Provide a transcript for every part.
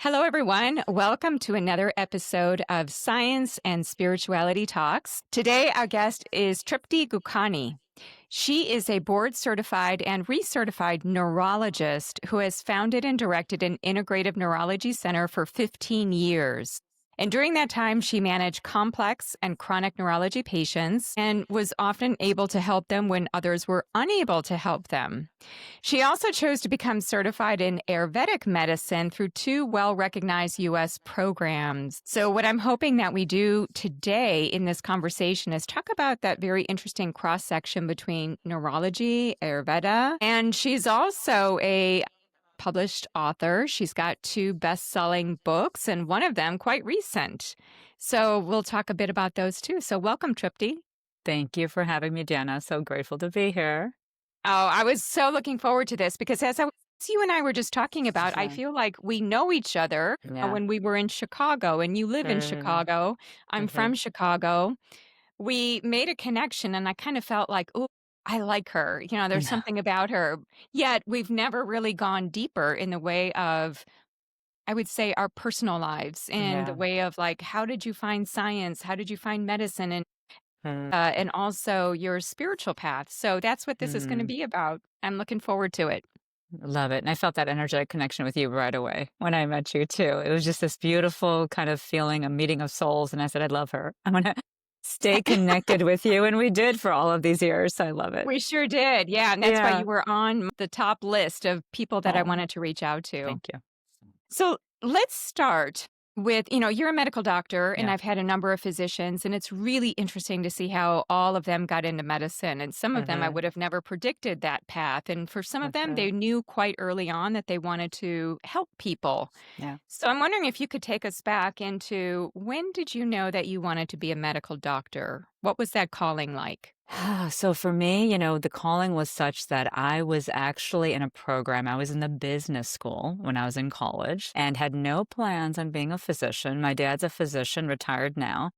Hello, everyone. Welcome to another episode of Science and Spirituality Talks. Today, our guest is Trupti Gokani. She is a board certified and recertified neurologist who has founded and directed an integrative neurology center for 15 years. And during that time, she managed complex and chronic neurology patients and was often able to help them when others were unable to help them. She also chose to become certified in Ayurvedic medicine through two well-recognized U.S. programs. So what I'm hoping that we do today in this conversation is talk about that very interesting cross-section between neurology, Ayurveda, and she's also a published author. She's got two best-selling books, and one of them quite recent. So we'll talk a bit about those too. So welcome, Trupti. Thank you for having me, Deanna. So grateful to be here. Oh, I was so looking forward to this because as you and I were just talking about, I Yeah. feel like we know each other Yeah. when we were in Chicago, and you live in Mhm. Chicago. I'm Mhm. from Chicago. We made a connection, and I kind of felt like, oh, I like her. There's Yeah. something about her. Yet we've never really gone deeper in the way of, I would say, our personal lives and the Yeah. way of like, how did you find science? How did you find medicine? Mm. And also your spiritual path. So that's what this is going to Mm. be about. I'm looking forward to it. Love it. And I felt that energetic connection with you right away when I met you too. It was just this beautiful kind of feeling, a meeting of souls. And I said, I love her. I want to stay connected with you. And we did for all of these years. I love it. We sure did. Yeah. And that's why Yeah. you were on the top list of people that I Oh, wanted to reach out to. thank you. So let's start with, you're a medical doctor, and Yeah. I've had a number of physicians, and it's really interesting to see how all of them got into medicine. And some of them I Hmm. would have never predicted that path. And for some of For them, sure. they knew quite early on that they wanted to help people. Yeah. So I'm wondering if you could take us back into when did you know that you wanted to be a medical doctor? What was that calling like? So for me, the calling was such that I was actually in a program. I was in the business school when I was in college and had no plans on being a physician. My dad's a physician, retired now.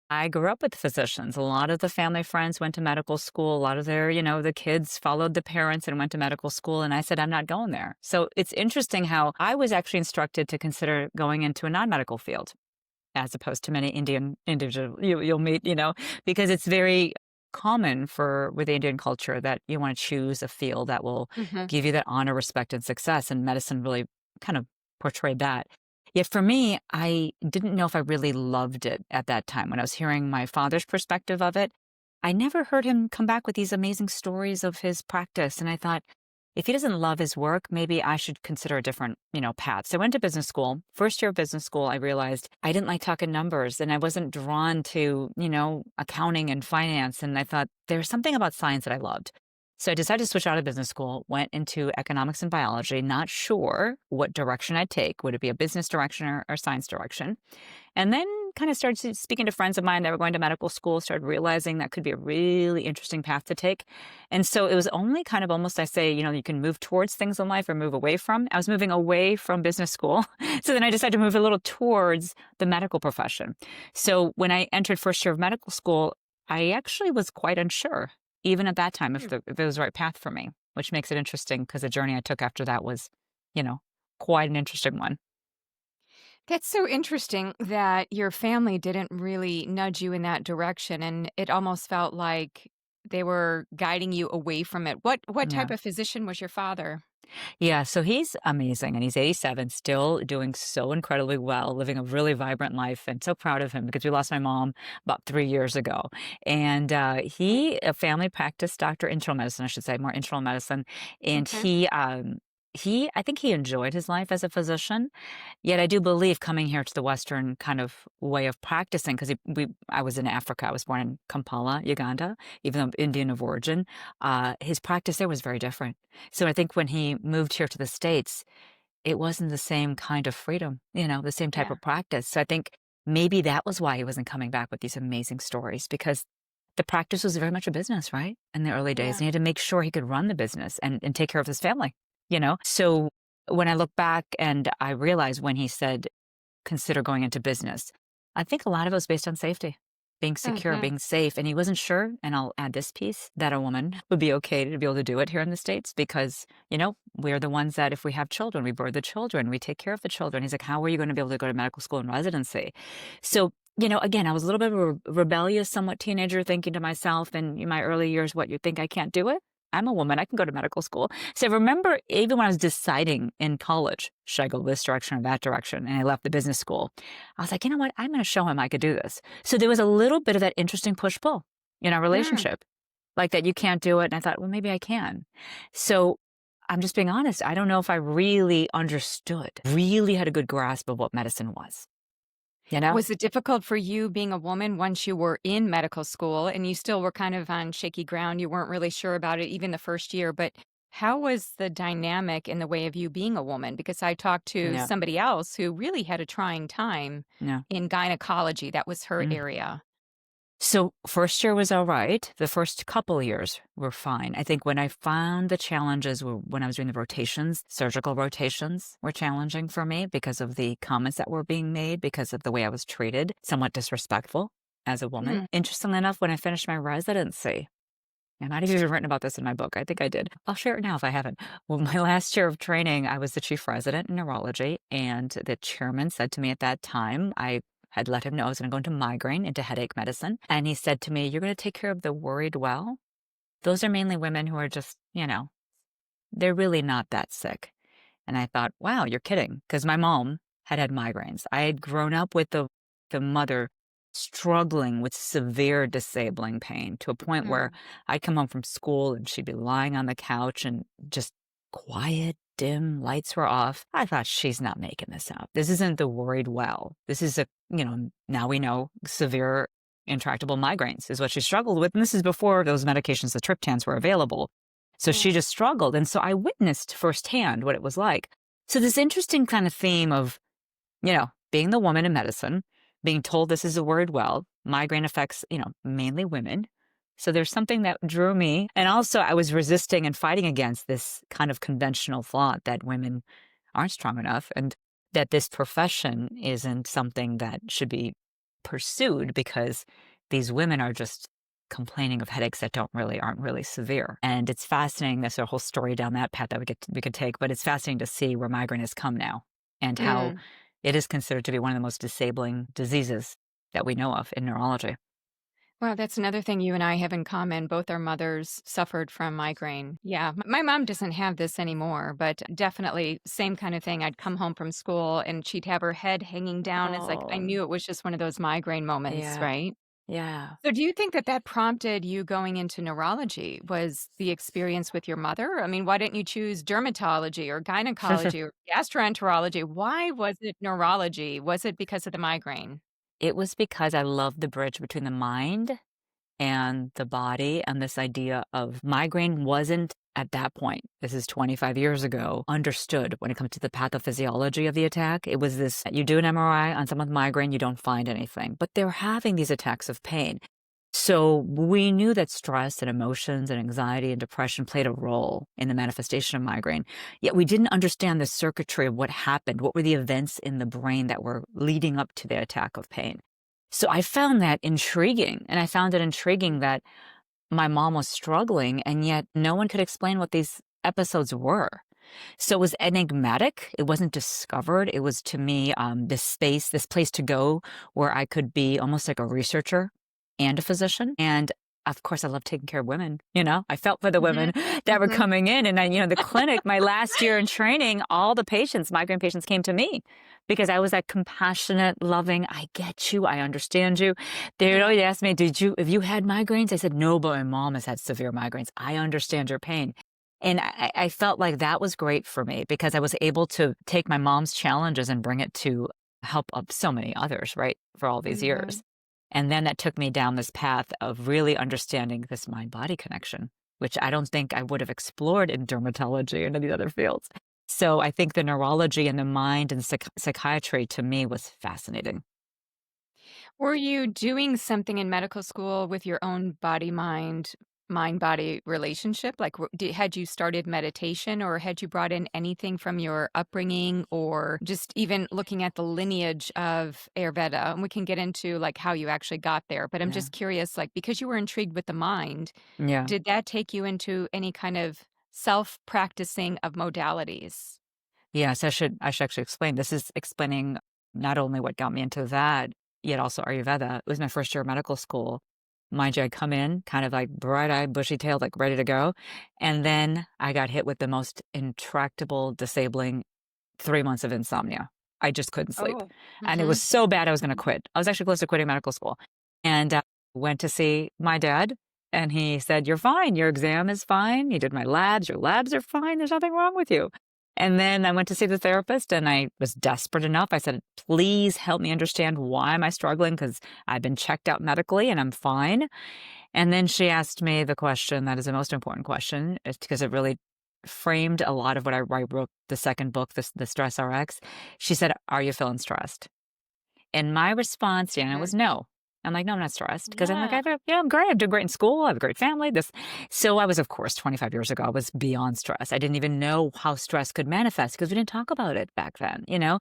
I grew up with physicians. A lot of the family friends went to medical school. A lot of the kids followed the parents and went to medical school. And I said, I'm not going there. So it's interesting how I was actually instructed to consider going into a non-medical field as opposed to many Indian individual you'll meet, because it's very common for with Indian culture that you want to choose a field that will Hmm. give you that honor, respect, and success. And medicine really kind of portrayed that. Yet for me, I didn't know if I really loved it at that time. When I was hearing my father's perspective of it, I never heard him come back with these amazing stories of his practice. And I thought, if he doesn't love his work, maybe I should consider a different, path. So I went to business school. First year of business school, I realized I didn't like talking numbers and I wasn't drawn to, accounting and finance. And I thought there's something about science that I loved. So I decided to switch out of business school, went into economics and biology, not sure what direction I'd take. Would it be a business direction or science direction? And then kind of started speaking to friends of mine that were going to medical school, started realizing that could be a really interesting path to take. And so it was only kind of almost, I say, you can move towards things in life or move away from. I was moving away from business school. So then I decided to move a little towards the medical profession. So when I entered first year of medical school, I actually was quite unsure, even at that time, if it was the right path for me, which makes it interesting because the journey I took after that was, you know, quite an interesting one. That's so interesting that your family didn't really nudge you in that direction, and it almost felt like they were guiding you away from it. What type Yeah. of physician was your father? Yeah, so he's amazing and he's 87, still doing so incredibly well, living a really vibrant life, and so proud of him because we lost my mom about 3 years ago. And he, a family practice doctor, internal medicine, I should say, more internal medicine. And Okay. I think he enjoyed his life as a physician. Yet I do believe coming here to the Western kind of way of practicing, because I was in Africa. I was born in Kampala, Uganda, even though I'm Indian of origin. His practice there was very different. So I think when he moved here to the States, it wasn't the same kind of freedom, the same type Yeah. of practice. So I think maybe that was why he wasn't coming back with these amazing stories, because the practice was very much a business, right? In the early days. Yeah. And he had to make sure he could run the business and take care of his family. So when I look back and I realize when he said, consider going into business, I think a lot of it was based on safety. being secure, Mhm. being safe. And he wasn't sure, and I'll add this piece, that a woman would be okay to be able to do it here in the States because, we're the ones that if we have children, we birth the children, we take care of the children. He's like, how are you going to be able to go to medical school and residency? So, again, I was a little bit of a rebellious, somewhat teenager thinking to myself in my early years, what, you think I can't do it? I'm a woman. I can go to medical school. So I remember even when I was deciding in college, should I go this direction or that direction? And I left the business school. I was like, you know what? I'm going to show him I could do this. So there was a little bit of that interesting push-pull in our Mm. relationship, like that you can't do it. And I thought, well, maybe I can. So I'm just being honest. I don't know if I really understood, really had a good grasp of what medicine was, you know? Was it difficult for you being a woman once you were in medical school and you still were kind of on shaky ground? You weren't really sure about it even the first year, but how was the dynamic in the way of you being a woman? Because I talked to Yeah. somebody else who really had a trying time Yeah. in gynecology. That was her Mm. area. So first year was all right. The first couple years were fine. I think when I found the challenges were when I was doing the rotations, surgical rotations were challenging for me because of the comments that were being made, because of the way I was treated, somewhat disrespectful as a woman. Mm. Interestingly enough, when I finished my residency, I might have even written about this in my book. I think I did. I'll share it now if I haven't. Well, my last year of training, I was the chief resident in neurology, and the chairman said to me at that time, I had let him know I was going to go into migraine, into headache medicine. And he said to me, you're going to take care of the worried well. Those are mainly women who are just, they're really not that sick. And I thought, wow, you're kidding. Because my mom had migraines. I had grown up with the mother struggling with severe disabling pain to a point where Mm. I'd come home from school and she'd be lying on the couch and just quiet, dim, lights were off. I thought, she's not making this up. This isn't the worried well. This is now we know severe intractable migraines is what she struggled with. And this is before those medications, the triptans, were available. So she Yeah. just struggled. And so I witnessed firsthand what it was like. So this interesting kind of theme of, being the woman in medicine, being told this is a word well, migraine affects, mainly women. So there's something that drew me. And also I was resisting and fighting against this kind of conventional thought that women aren't strong enough and that this profession isn't something that should be pursued because these women are just complaining of headaches that aren't really severe. And it's fascinating. There's a whole story down that path that we could take, but it's fascinating to see where migraine has come now and how Mm. it is considered to be one of the most disabling diseases that we know of in neurology. Well, that's another thing you and I have in common. Both our mothers suffered from migraine. Yeah, my mom doesn't have this anymore, but definitely same kind of thing. I'd come home from school and she'd have her head hanging down. It's like I Oh, knew it was just one of those migraine moments, yeah, right? yeah. So do you think that that prompted you going into neurology? Was the experience with your mother? I mean, why didn't you choose dermatology or gynecology or gastroenterology? Why was it neurology? Was it because of the migraine? It was because I love the bridge between the mind and the body, and this idea of migraine wasn't at that point, this is 25 years ago, understood when it comes to the pathophysiology of the attack. It was this, you do an MRI on someone with migraine, you don't find anything, but they're having these attacks of pain. So we knew that stress and emotions and anxiety and depression played a role in the manifestation of migraine, yet we didn't understand the circuitry of what happened, what were the events in the brain that were leading up to the attack of pain. So I found that intriguing, and I found it intriguing that my mom was struggling, and yet no one could explain what these episodes were. So it was enigmatic. It wasn't discovered. It was to me this place to go where I could be almost like a researcher and a physician. And of course, I love taking care of women. I felt for the Mhm. women that were Mhm. coming in, and the clinic. My last year in training, all the patients, migraine patients, came to me because I was that compassionate, loving. I get you. I understand you. They Yeah. always asked me, have you had migraines? I said, no, but my mom has had severe migraines. I understand your pain. And I felt like that was great for me because I was able to take my mom's challenges and bring it to help of so many others, right, for all these Mhm. years. And then that took me down this path of really understanding this mind body connection, which I don't think I would have explored in dermatology and any other fields. So I think the neurology and the mind and psychiatry to me was fascinating. Were you doing something in medical school with your own body mind mind-body relationship? Like, had you started meditation, or had you brought in anything from your upbringing, or just even looking at the lineage of Ayurveda? And we can get into like how you actually got there. But I'm Yeah. just curious, like, because you were intrigued with the mind, Yeah. did that take you into any kind of self-practicing of modalities? Yes, I should actually explain. This is explaining not only what got me into that, yet also Ayurveda. It was my first year of medical school. Mind you, I come in kind of like bright-eyed, bushy-tailed, like ready to go. And then I got hit with the most intractable, disabling 3 months of insomnia. I just couldn't sleep. Oh. And it was so bad I was gonna quit. I was actually close to quitting medical school. And, went to see my dad, and he said, "You're fine. Your exam is fine. You did my labs. Your labs are fine. There's nothing wrong with you." And then I went to see the therapist, and I was desperate enough. I said, "Please help me understand why am I struggling? Because 'Cause I've been checked out medically and I'm fine." And then she asked me the question that is the most important question, it's because it really framed a lot of what I wrote the second book, the Stress RX. She said, "Are you feeling stressed?" And my response, Deanna, was Mhm. no. I'm like, "No, I'm not stressed." Because I'm like, Yeah. yeah, I'm great. I'm doing great in school. I have a great family. This, so I was, of course, 25 years ago, I was beyond stress. I didn't even know how stress could manifest because we didn't talk about it back then, you know?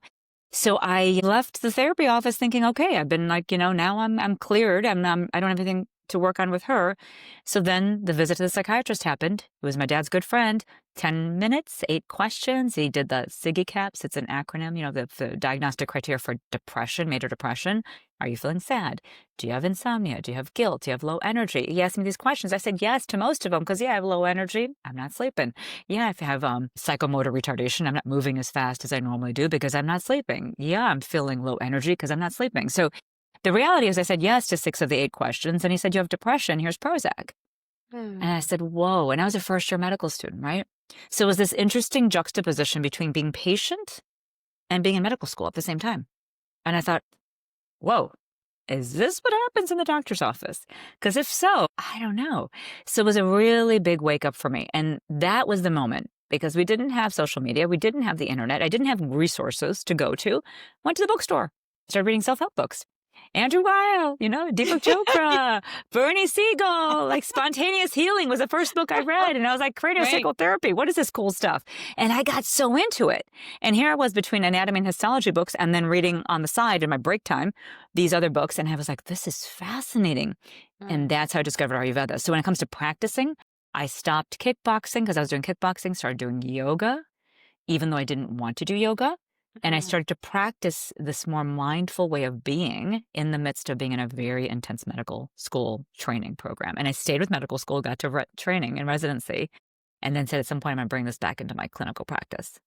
So I left the therapy office thinking, okay, I've been like, now I'm cleared. I don't have anything to work on with her. So then the visit to the psychiatrist happened. It was my dad's good friend. 10 minutes, 8 questions. He did the SIGI caps. It's an acronym, the diagnostic criteria for depression, major depression. Are you feeling sad? Do you have insomnia? Do you have guilt? Do you have low energy? He asked me these questions. I said yes to most of them because, yeah, I have low energy. I'm not sleeping. Yeah, if I have psychomotor retardation, I'm not moving as fast as I normally do because I'm not sleeping. Yeah, I'm feeling low energy because I'm not sleeping. So the reality is I said yes to 6 of the 8 questions, and he said, "You have depression. Here's Prozac." And I Mm. said, whoa. And I was a first year medical student, right? So it was this interesting juxtaposition between being patient and being in medical school at the same time. And I thought, whoa, is this what happens in the doctor's office? Because if so, I don't know. So it was a really big wake up for me. And that was the moment because we didn't have social media. We didn't have the internet. I didn't have resources to go to. Went to the bookstore, started reading self help books. Andrew Weil, Deepak Chopra, Bernie Siegel, like Spontaneous Healing was the first book I read. And I was like, creative Right. psychotherapy, what is this cool stuff? And I got so into it. And here I was between anatomy and histology books and then reading on the side in my break time these other books. And I was like, this is fascinating. And Mm. that's how I discovered Ayurveda. So when it comes to practicing, I stopped kickboxing because I was doing kickboxing, started doing yoga, even though I didn't want to do yoga. And I Mm. started to practice this more mindful way of being in the midst of being in a very intense medical school training program. And I stayed with medical school, got to training and residency, and then said at some point, I'm going to bring this back into my clinical practice.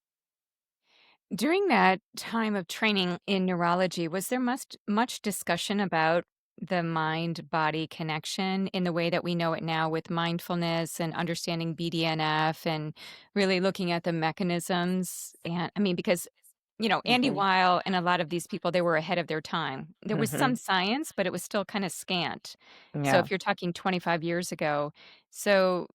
During that time of training in neurology, was there much discussion about the mind body connection in the way that we know it now with mindfulness and understanding BDNF and really looking at the mechanisms? And I mean, because Andy Hmm. Weil and a lot of these people, they were ahead of their time. There was Hmm. some science, but it was still kind of scant. So Yeah. if you're talking 25 years ago, so,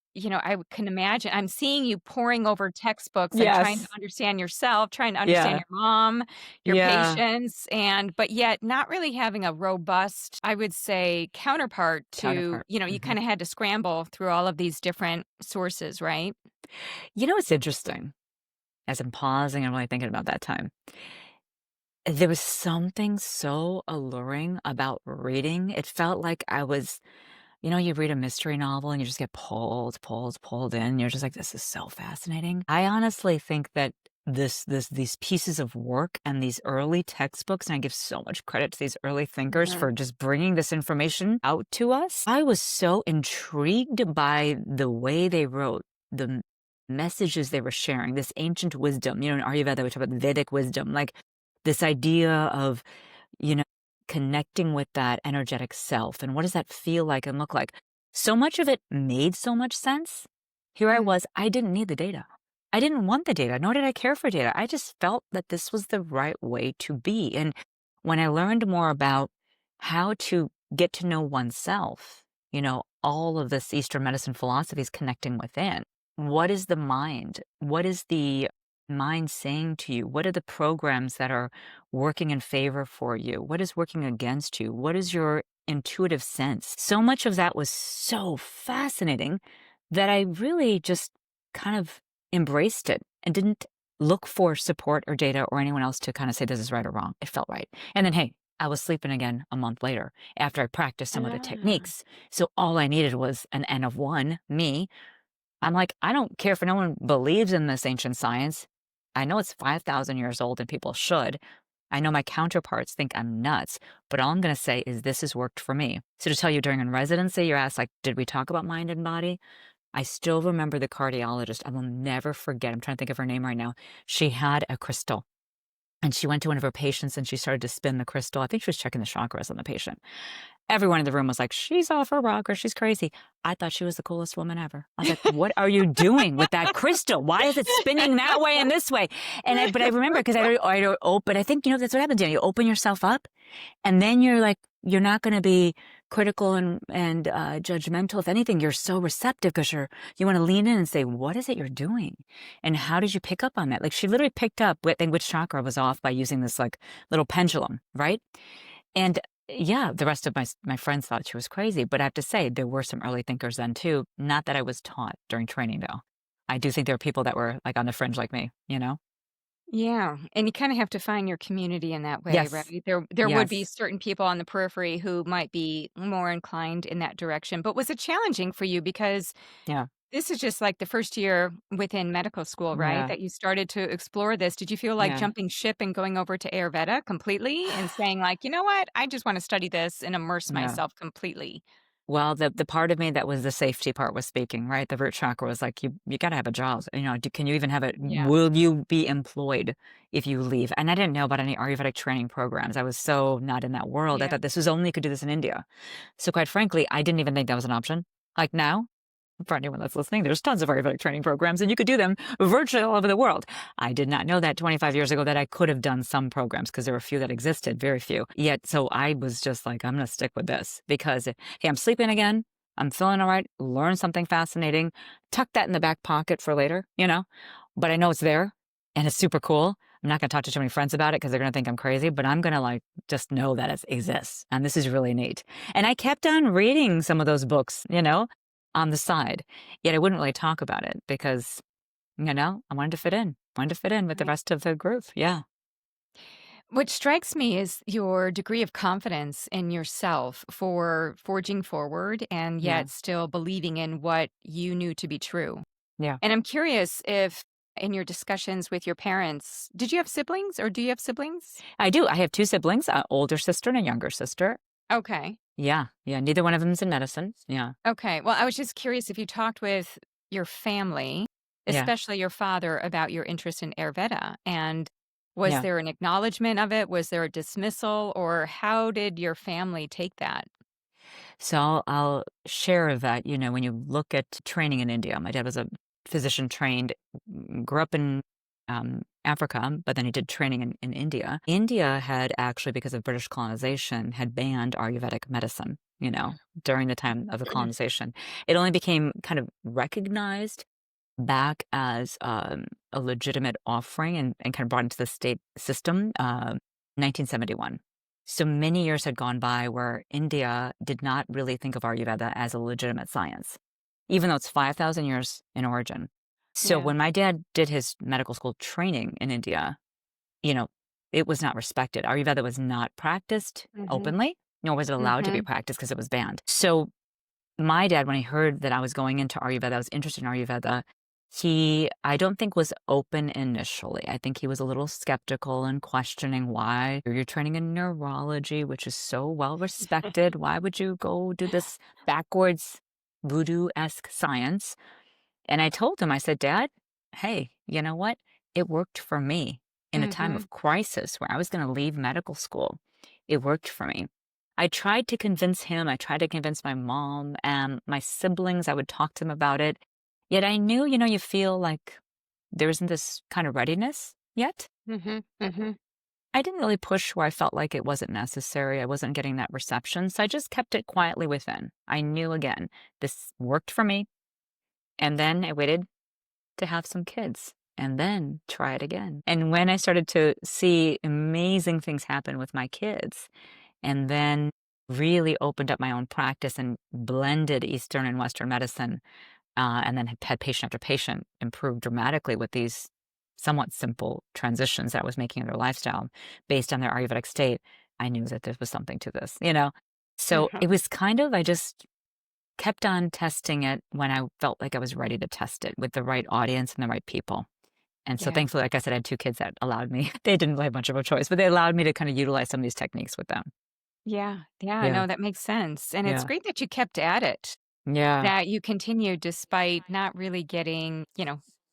can imagine I'm seeing you poring over textbooks and trying to Yes. understand yourself, trying to understand Yeah. your mom, your Yeah. patients, but yet not really having a robust, I would say, counterpart to, Counterpart. you Hmm. kind of had to scramble through all of these different sources, right? It's interesting as I'm pausing and really thinking about that time. There was something so alluring about reading. It felt like I was, you read a mystery novel and you just get pulled in. You're just like, this is so fascinating. I honestly think that these pieces of work and these early textbooks, and I give so much credit to these early thinkers Mhm. for just bringing this information out to us. I was so intrigued by the way they wrote, the messages they were sharing, this ancient wisdom. In Ayurveda, we talk about Vedic wisdom, like this idea of, you know, connecting with that energetic self and what does that feel like and look like. So much of it made so much sense. Here I Mm. was, I didn't need the data. I didn't want the data, nor did I care for data. I just felt that this was the right way to be. And when I learned more about how to get to know oneself, all of this Eastern medicine philosophy is connecting within. What is the mind? What is the mind saying to you? What are the programs that are working in favor for you? What is working against you? What is your intuitive sense. So much of that was so fascinating that I really just kind of embraced it and didn't look for support or data or anyone else to kind of say this is right or wrong. It felt right. And then, hey, I was sleeping again a month later after I practiced some of the Ah. techniques. So all I needed was an N of one, me. I'm like, I don't care if no one believes in this ancient science. I know it's 5,000 years old and people should. I know my counterparts think I'm nuts, but all I'm going to say is this has worked for me. So to tell you during in residency, you're asked, like, did we talk about mind and body? I still remember the cardiologist. I will never forget. I'm trying to think of her name right now. She had a crystal and she went to one of her patients and she started to spin the crystal. I think she was checking the chakras on the patient. Everyone in the room was like, she's off her rocker. She's crazy. I thought she was the coolest woman ever. I was like, what are you doing with that crystal? Why is it spinning that way and this way? But I remember because I open, I think, that's what happens. You open yourself up and then you're like, you're not going to be critical and judgmental. If anything, you're so receptive because you want to lean in and say, what is it you're doing? And how did you pick up on that? Like she literally picked up which chakra was off by using this like little pendulum, right? And yeah, the rest of my friends thought she was crazy, but I have to say there were some early thinkers then too. Not that I was taught during training though. I do think there were people that were like on the fringe like me, you know? Yeah, and you kinda have to find your community in that way, Yes. right? There would be Yes. certain people on the periphery who might be more inclined in that direction, but was it challenging for you because Yeah. this is just like the first year within medical school, right, Yeah. that you started to explore this? Did you feel like Yeah. jumping ship and going over to Ayurveda completely and saying like, "You know what? I just wanna study this and immerse Yeah. myself completely." Well, the part of me that was the safety part was speaking, right? The root chakra was like, you got to have a job. Can you even have it? Yeah, Will you be employed if you leave? And I didn't know about any Ayurvedic training programs. I was so not in that world. I yeah. thought this was only you could do this in India. So quite frankly, I didn't even think that was an option. Like now, for anyone that's listening, there's tons of Ayurvedic training programs and you could do them virtually all over the world. I did not know that 25 years ago that I could have done some programs because there were a few that existed, very few. Yet, so I was just like, I'm going to stick with this because, hey, I'm sleeping again. I'm feeling all right. Learn something fascinating. Tuck that in the back pocket for later. But I know it's there and it's super cool. I'm not going to talk to too many friends about it because they're going to think I'm crazy, but I'm going to like just know that it exists. And this is really neat. And I kept on reading some of those books, on the side. Yet I wouldn't really talk about it because, I wanted to fit in. Wanted to fit in with the Right. rest of the group. Yeah. What strikes me is your degree of confidence in yourself for forging forward and Yeah. yet still believing in what you knew to be true. Yeah. And I'm curious if in your discussions with your parents, did you have siblings or do you have siblings? I do. I have two siblings, an older sister and a younger sister. Okay. Yeah. Yeah. Neither one of them's in medicine. Yeah. Okay. Well, I was just curious if you talked with your family, Yeah. especially your father, about your interest in Ayurveda. And was Yeah. there an acknowledgement of it? Was there a dismissal? Or how did your family take that? So I'll share that, when you look at training in India, my dad was a physician trained, grew up in Africa, but then he did training in India. India had actually, because of British colonization, had banned Ayurvedic medicine, during the time of the colonization. It only became kind of recognized back as a legitimate offering and kind of brought into the state system 1971. So many years had gone by where India did not really think of Ayurveda as a legitimate science, even though it's 5,000 years in origin. So Yeah. when my dad did his medical school training in India, you know, it was not respected. Ayurveda was not practiced Hmm. openly, nor was it allowed to be Hmm. practiced because it was banned. So my dad, when he heard that I was going into Ayurveda, I was interested in Ayurveda, I don't think was open initially. I think he was a little skeptical and questioning why you're training in neurology, which is so well respected. Why would you go do this backwards voodoo-esque science? And I told him, I said, Dad, hey, you know what? It worked for me in a time Hmm. of crisis where I was going to leave medical school. It worked for me. I tried to convince him. I tried to convince my mom and my siblings. I would talk to them about it. Yet I knew, you feel like there isn't this kind of readiness yet. Hmm. Hmm. I didn't really push where I felt like it wasn't necessary. I wasn't getting that reception. So I just kept it quietly within. I knew, again, this worked for me. And then I waited to have some kids and then try it again. And when I started to see amazing things happen with my kids, and then really opened up my own practice and blended Eastern and Western medicine, and then had patient after patient improve dramatically with these somewhat simple transitions that I was making in their lifestyle based on their Ayurvedic state. I knew that there was something to this, you know? So Uh-huh. it was kind of, I just kept on testing it when I felt like I was ready to test it with the right audience and the right people. And so Yeah. thankfully, like I said, I had 2 kids that allowed me they didn't have much of a choice, but they allowed me to kinda utilize some of these techniques with them. Yeah. Yeah. Yeah, No, that makes sense. And it's yeah, great that you kept at it. yeah, That you continued despite not really getting,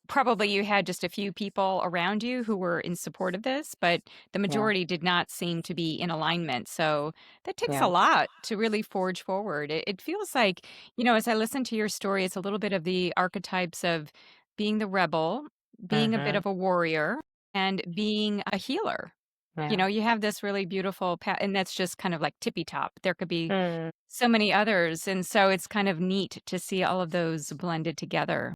probably you had just a few people around you who were in support of this, but the yeah, majority did not seem to be in alignment. So that takes a yeah. lot to really forge forward. It feels like, as I listen to your story, it's a little bit of the archetypes of being the rebel, being a bit Mhm, of a warrior, and being a healer. yeah. You have this really beautiful path, and that's just kind of like tippy top. There could be Mm. so many others, and so it's kind of neat to see all of those blended together.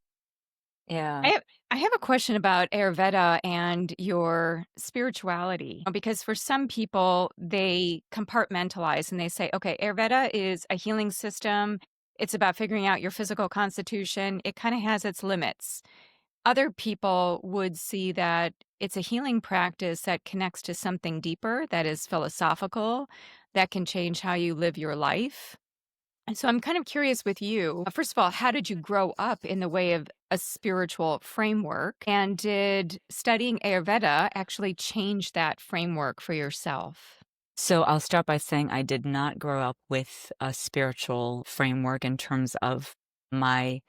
I Yeah. have I have a question about Ayurveda and your spirituality, because for some people, they compartmentalize and they say, "Okay, Ayurveda is a healing system. It's about figuring out your physical constitution. It kinda has its limits." Other people would see that it's a healing practice that connects to something deeper, that is philosophical, that can change how you live your life. And so I'm kind of curious with you. First of all, how did you grow up in the way of a spiritual framework? And did studying Ayurveda actually change that framework for yourself? So I'll start by saying I did not grow up with a spiritual framework in terms of my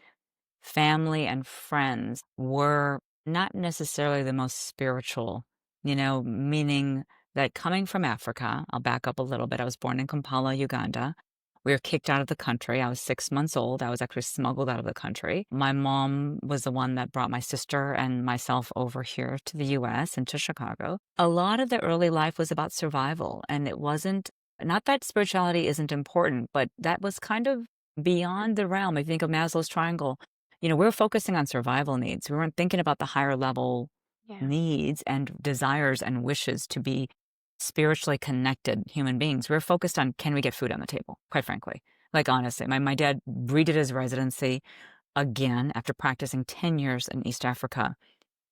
family and friends were not necessarily the most spiritual, meaning that coming from Africa, I'll back up a little bit. I was born in Kampala, Uganda. We were kicked out of the country. I was 6 months old. I was actually smuggled out of the country. My mom was the one that brought my sister and myself over here to the US and to Chicago. A lot of the early life was about survival, and it wasn't, not that spirituality isn't important, but that was kind of beyond the realm. If you think of Maslow's triangle, we were focusing on survival needs. We weren't thinking about the higher level Yeah. needs and desires and wishes to be spiritually connected human beings. We were focused on, can we get food on the table, quite frankly. Like, honestly, my dad redid his residency again after practicing 10 years in East Africa,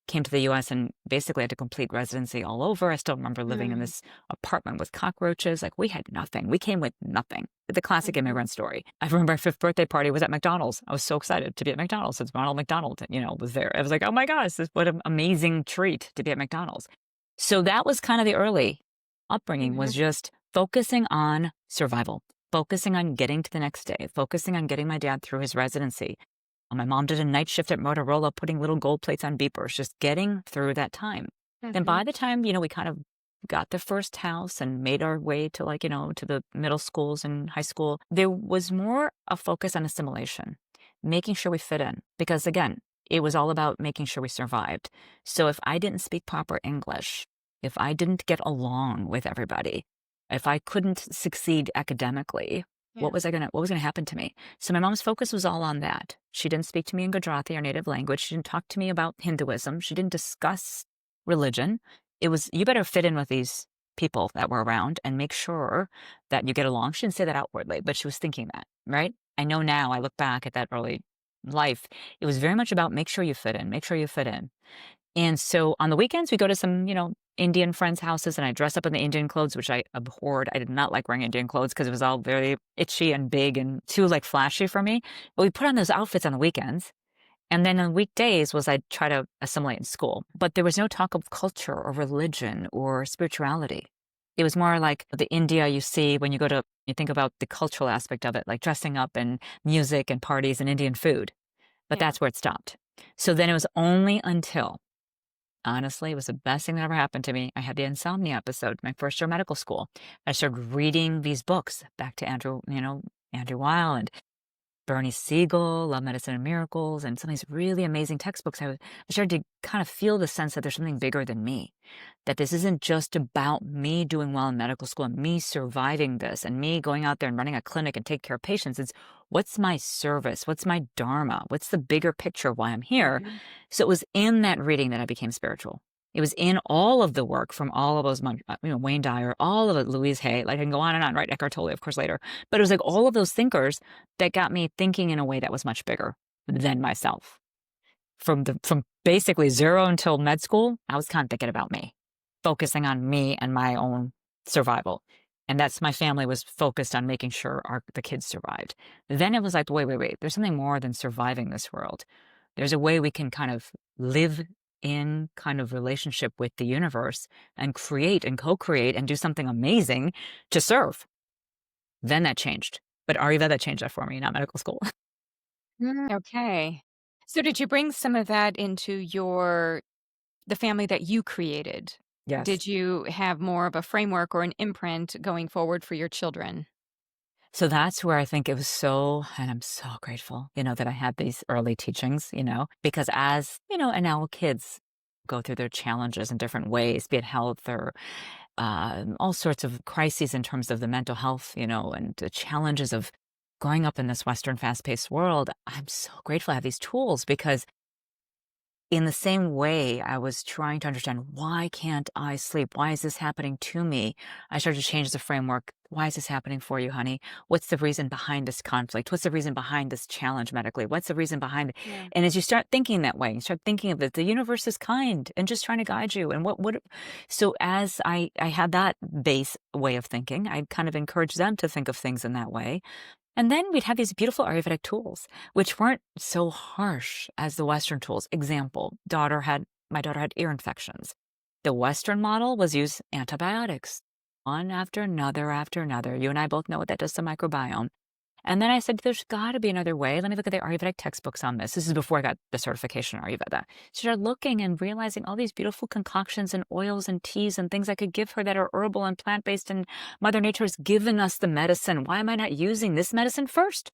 came to the US and basically had to complete residency all over. I still remember living in Mm, this apartment with cockroaches. Like, we had nothing. We came with nothing. The classic mhm. immigrant story. I remember my 5th birthday party was at McDonald's. I was so excited to be at McDonald's. It's Ronald McDonald, was there. I was like, oh my gosh, what an amazing treat to be at McDonald's. So that was kind of the early upbringing, was Mhm. just focusing on survival, focusing on getting to the next day, focusing on getting my dad through his residency. My mom did a night shift at Motorola, putting little gold plates on beepers, just getting through that time. Then Mhm. by the time, we kind of got the first house and made our way to, like, to the middle schools and high school, there was more a focus on assimilation, making sure we fit in. Because again, it was all about making sure we survived. So if I didn't speak proper English, if I didn't get along with everybody, if I couldn't succeed academically, Yeah. what was gonna happen to me? So my mom's focus was all on that. She didn't speak to me in Gujarati, our native language. She didn't talk to me about Hinduism. She didn't discuss religion. It was, you better fit in with these people that were around and make sure that you get along. She didn't say that outwardly, but she was thinking that, right? I know now, I look back at that early life, it was very much about make sure you fit in, make sure you fit in. And so on the weekends, we go to some, Indian friends' houses, and I dress up in the Indian clothes, which I abhorred. I did not like wearing Indian clothes because it was all very itchy and big and too, like, flashy for me. But we put on those outfits on the weekends. And then on weekdays was I'd try to assimilate in school. But there was no talk of culture or religion or spirituality. It was more like the India you see when you think about the cultural aspect of it, like dressing up and music and parties and Indian food. But Yeah. that's where it stopped. So then it was only until, honestly, it was the best thing that ever happened to me. I had the insomnia episode, my first year of medical school. I started reading these books back to Andrew Weil and Bernie Siegel, Love, Medicine, and Miracles, and some of these really amazing textbooks. I started to kind of feel the sense that there's something bigger than me, that this isn't just about me doing well in medical school and me surviving this and me going out there and running a clinic and take care of patients. It's, what's my service? What's my dharma? What's the bigger picture of why I'm here? Mhm. So it was in that reading that I became spiritual. It was in all of the work from all of those, Wayne Dyer, all of it, Louise Hay, like I can go on and on, right? Eckhart Tolle, of course, later. But it was like all of those thinkers that got me thinking in a way that was much bigger than myself. From basically zero until med school, I was kind of thinking about me, focusing on me and my own survival. And that's my family was focused on making sure the kids survived. Then it was like, wait, there's something more than surviving this world. There's a way we can kind of live in kind of relationship with the universe and create and co-create and do something amazing to serve. Then that changed. But Ayurveda changed that for me, not medical school. Okay. So did you bring some of that into the family that you created? Yes. Did you have more of a framework or an imprint going forward for your children? So that's where I think it was and I'm so grateful, that I had these early teachings, because and now kids go through their challenges in different ways, be it health or all sorts of crises in terms of the mental health, and the challenges of growing up in this Western fast paced world. I'm so grateful I have these tools because in the same way, I was trying to understand why can't I sleep? Why is this happening to me? I started to change the framework. Why is this happening for you, honey? What's the reason behind this conflict? What's the reason behind this challenge medically? What's the reason behind it? Yeah. And as you start thinking that way, you start thinking of it, the universe is kind and just trying to guide you. And so as I had that base way of thinking, I kind of encouraged them to think of things in that way. And then we'd have these beautiful Ayurvedic tools, which weren't so harsh as the Western tools. Example, my daughter had ear infections. The Western model was use antibiotics, one after another after another. You and I both know what that does to the microbiome. And then I said, there's got to be another way. Let me look at the Ayurvedic textbooks on this. This is before I got the certification in Ayurveda. So started looking and realizing all these beautiful concoctions and oils and teas and things I could give her that are herbal and plant-based, and Mother Nature has given us the medicine. Why am I not using this medicine first?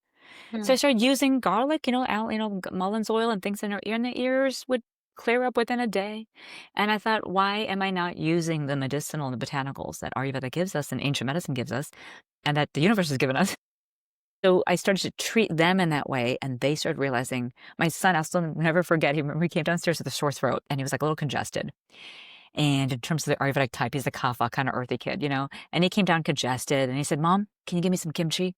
So I started using garlic, Mulleins oil and things in her ear, and the ears would clear up within a day. And I thought, why am I not using the medicinal and the botanicals that Ayurveda gives us and ancient medicine gives us and that the universe has given us? So I started to treat them in that way, and they started realizing. My son, I'll still never forget, he came downstairs with a sore throat, and he was like a little congested. And in terms of the Ayurvedic type, he's the kapha, kind of earthy kid, and he came down congested, and he said, Mom, can you give me some kimchi?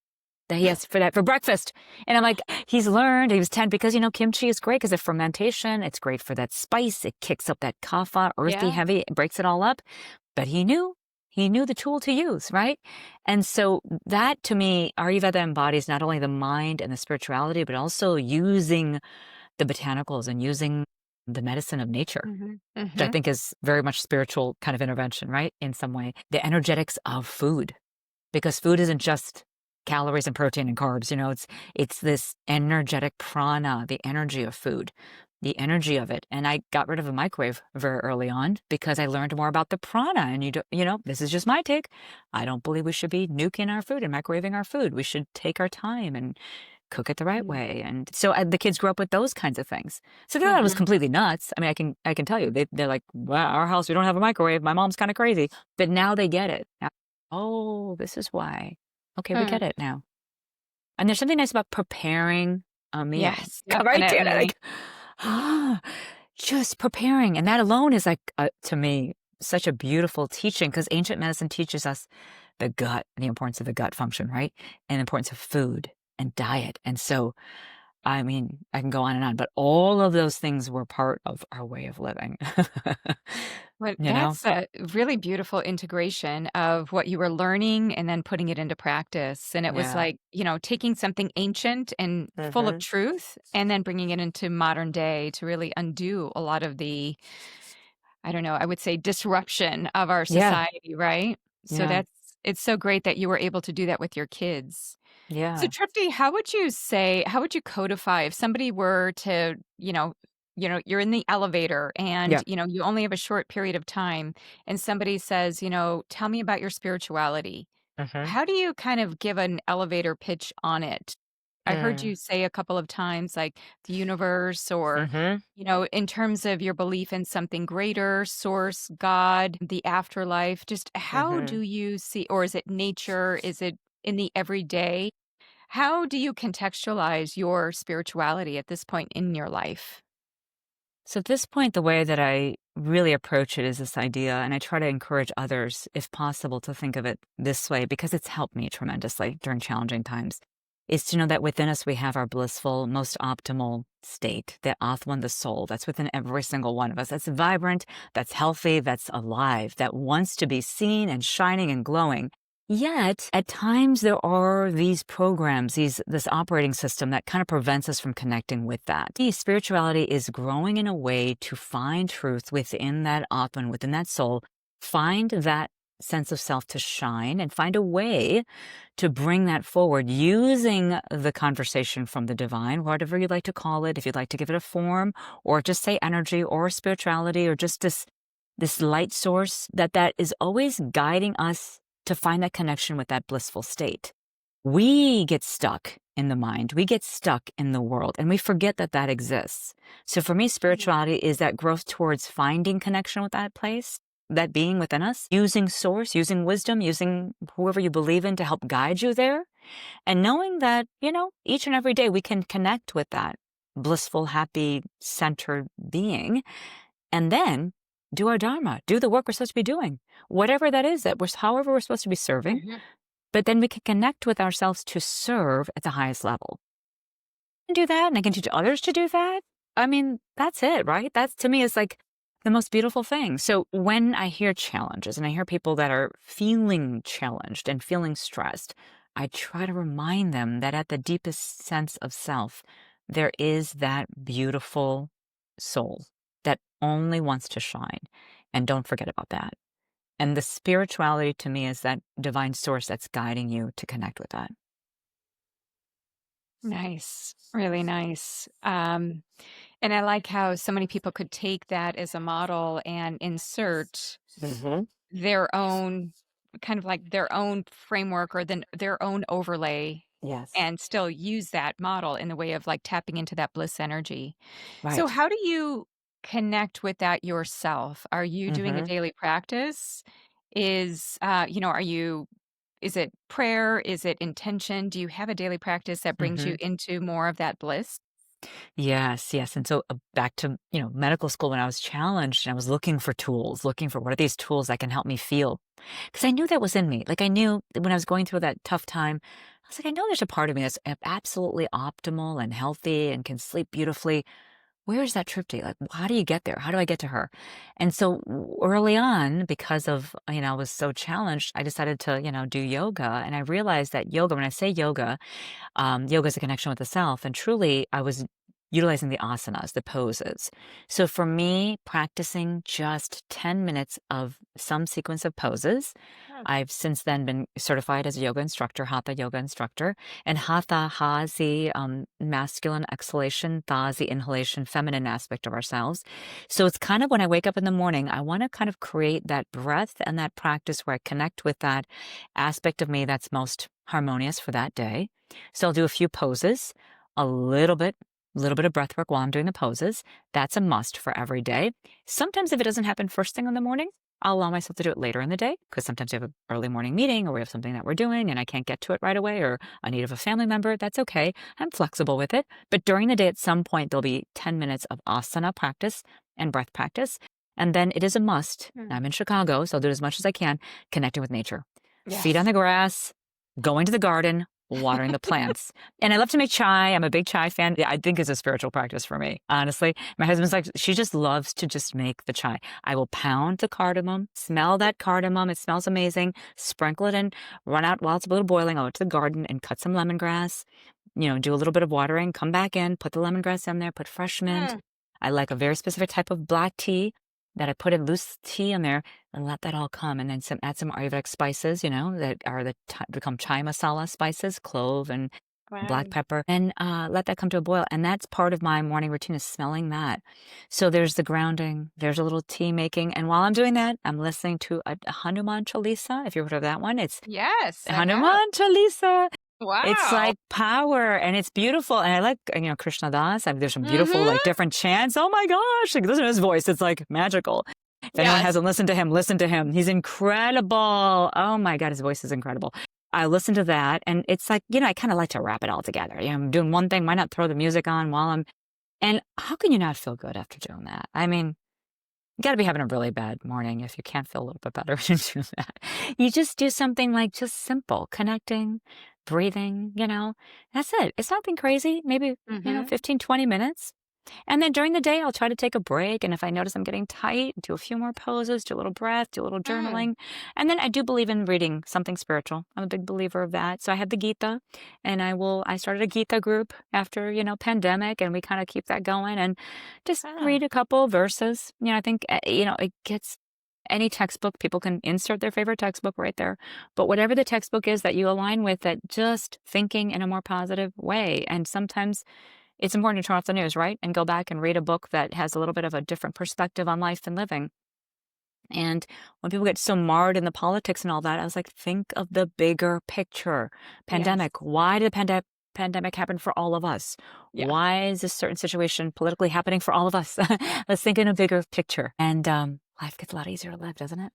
That he asked for breakfast. And I'm like, he's learned, he was 10, because, kimchi is great because of fermentation. It's great for that spice. It kicks up that kapha, earthy, heavy, it breaks it all up. But he knew the tool to use, right? And so that, to me, Ayurveda embodies not only the mind and the spirituality, but also using the botanicals and using the medicine of nature, which I think is very much spiritual kind of intervention, right? In some way. The energetics of food, because food isn't just calories and protein and carbs, it's this energetic prana, the energy of food. The energy of it. And I got rid of a microwave very early on because I learned more about the prana. And this is just my take. I don't believe we should be nuking our food and microwaving our food. We should take our time and cook it the right way. And so the kids grew up with those kinds of things. So they thought it was completely nuts. I mean, I can tell you, they're like, wow, our house, we don't have a microwave. My mom's kind of crazy. But now they get it. Oh, this is why. Okay, we get it now. And there's something nice about preparing a meal. Yes, Right, Deanna? definitely. Just preparing. And that alone is like, to me, such a beautiful teaching, because ancient medicine teaches us the gut, the importance of the gut function, right? And the importance of food and diet. And so, I mean, I can go on and on, but all of those things were part of our way of living. Well, You know? that's a really beautiful integration of what you were learning and then putting it into practice. And it was Yeah. like, taking something ancient and full of truth and then bringing it into modern day to really undo a lot of the, I don't know, I would say disruption of our Yeah. society, right? So Yeah. it's so great that you were able to do that with your kids. Yeah. So Tripti, how would you codify if somebody were to, you're in the elevator and, Yeah. you only have a short period of time and somebody says, tell me about your spirituality. How do you kind of give an elevator pitch on it? I heard you say a couple of times like the universe or, in terms of your belief in something greater, source, God, the afterlife. Just how do you see, or is it nature? Is it in the everyday? How do you contextualize your spirituality at this point in your life? So at this point, the way that I really approach it as this idea, and I try to encourage others, if possible, to think of it this way because it's helped me tremendously during challenging times, is to know that within us we have our blissful, most optimal state, the Atman, the soul, that's within every single one of us. That's vibrant, that's healthy, that's alive, that wants to be seen and shining and glowing. Yet, at times there are these programs, this operating system that kind of prevents us from connecting with that. Spirituality is growing in a way to find truth within that Atman, within that soul, find that sense of self to shine and find a way to bring that forward using the conversation from the divine, whatever you'd like to call it, if you'd like to give it a form, or just say energy or spirituality, or just this light source that is always guiding us to find that connection with that blissful state. We get stuck in the mind, we get stuck in the world, and we forget that that exists. So for me, spirituality is that growth towards finding connection with that place, that being within us, using source, using wisdom, using whoever you believe in to help guide you there, and knowing that, each and every day we can connect with that blissful, happy, centered being, and then do our dharma, do the work we're supposed to be doing, whatever that is, however we're supposed to be serving. Mhm. But then we can connect with ourselves to serve at the highest level. And do that, and I can teach others to do that. I mean, that's it, right? That's, to me, is like the most beautiful thing. So when I hear challenges and I hear people that are feeling challenged and feeling stressed, I try to remind them that at the deepest sense of self, there is that beautiful soul that only wants to shine. And don't forget about that. And the spirituality to me is that divine source that's guiding you to connect with that. Nice. Really nice. And I like how so many people could take that as a model and insert Mm-hmm. their own kind of like their own framework or then their own overlay Yes. and still use that model in the way of like tapping into that bliss energy. So Right. how do you connect with that yourself? Are you doing a Mm-hmm. daily practice? Are you is it prayer? Is it intention? Do you have a daily practice that brings Mm-hmm. you into more of that bliss? Yes, yes. And so back to, medical school when I was challenged and I was looking for tools, looking for what are these tools that can help me feel? Because I knew that was in me. Like I knew that when I was going through that tough time, I was like, I know there's a part of me that's absolutely optimal and healthy and can sleep beautifully. Where is that Trupti? Like, how do you get there? How do I get to her? And so early on, because of, I was so challenged, I decided to, do yoga. And I realized that yoga, when I say yoga, yoga is a connection with the self. And truly, I was utilizing the asanas, the poses. So for me, practicing just 10 minutes of some sequence of poses, Oh, I've since then been certified as a yoga instructor, hatha yoga instructor. And hatha, ha is the masculine exhalation, tha is the inhalation, feminine aspect of ourselves. So it's kind of when I wake up in the morning, I want to kind of create that breath and that practice where I connect with that aspect of me that's most harmonious for that day. So I'll do a few poses, a little bit of breath work while I'm doing the poses. That's a must for every day. Sometimes if it doesn't happen first thing in the morning, I'll allow myself to do it later in the day because sometimes we have an early morning meeting or we have something that we're doing and I can't get to it right away or a need of a family member. That's okay. I'm flexible with it. But during the day, at some point, there'll be 10 minutes of asana practice and breath practice. And then it is a must. hmm. I'm in Chicago, so I'll do it as much as I can, connecting with nature. Feet on Yes. the grass, going to the garden, watering the plants. And I love to make chai. I'm a big chai fan. I think it's a spiritual practice for me, honestly. My husband's like, she just loves to just make the chai. I will pound the cardamom, smell that cardamom. It smells amazing. Sprinkle it in, run out while it's a little boiling. I'll go to the garden and cut some lemongrass, do a little bit of watering, come back in, put the lemongrass in there, put fresh mint. Mm, I like a very specific type of black tea that I put in loose tea in there and let that all come. And then add some Ayurvedic spices, that are become chai masala spices, clove and black wow. pepper, and let that come to a boil. And that's part of my morning routine is smelling that. So there's the grounding, there's a little tea making. And while I'm doing that, I'm listening to a Hanuman Chalisa. If you've heard of that one, it's Yes, I have. Hanuman Chalisa. It's Wow. like power and it's beautiful. And I like, Krishna Das. There's some beautiful, Mhm. like different chants. Oh my gosh. Like, listen to his voice. It's like magical. If anyone Yes. hasn't listened to him, listen to him. He's incredible. Oh my God. His voice is incredible. I listen to that and it's like, I kind of like to wrap it all together. I'm doing one thing. Why not throw the music on and how can you not feel good after doing that? I mean, You got to be having a really bad morning if you can't feel a little bit better to do that. You just do something like just simple, connecting, breathing, that's it. It's nothing crazy. Maybe, Mm-hmm. 15, 20 minutes. And then during the day, I'll try to take a break. And if I notice I'm getting tight, do a few more poses, do a little breath, do a little Mm. journaling. And then I do believe in reading something spiritual. I'm a big believer of that. So I have the Gita, and I started a Gita group after, pandemic, and we kind of keep that going and just Ah. read a couple verses. I think, it gets any textbook, people can insert their favorite textbook right there. But whatever the textbook is that you align with, that just thinking in a more positive way. And sometimes it's important to turn off the news, right? And go back and read a book that has a little bit of a different perspective on life and living. And when people get so marred in the politics and all that, I was like, think of the bigger picture. Yes. Pandemic. Why did pandemic happen for all of us? Yeah. Why is this certain situation politically happening for all of us? Let's think in a bigger picture. And life gets a lot easier to live, doesn't it?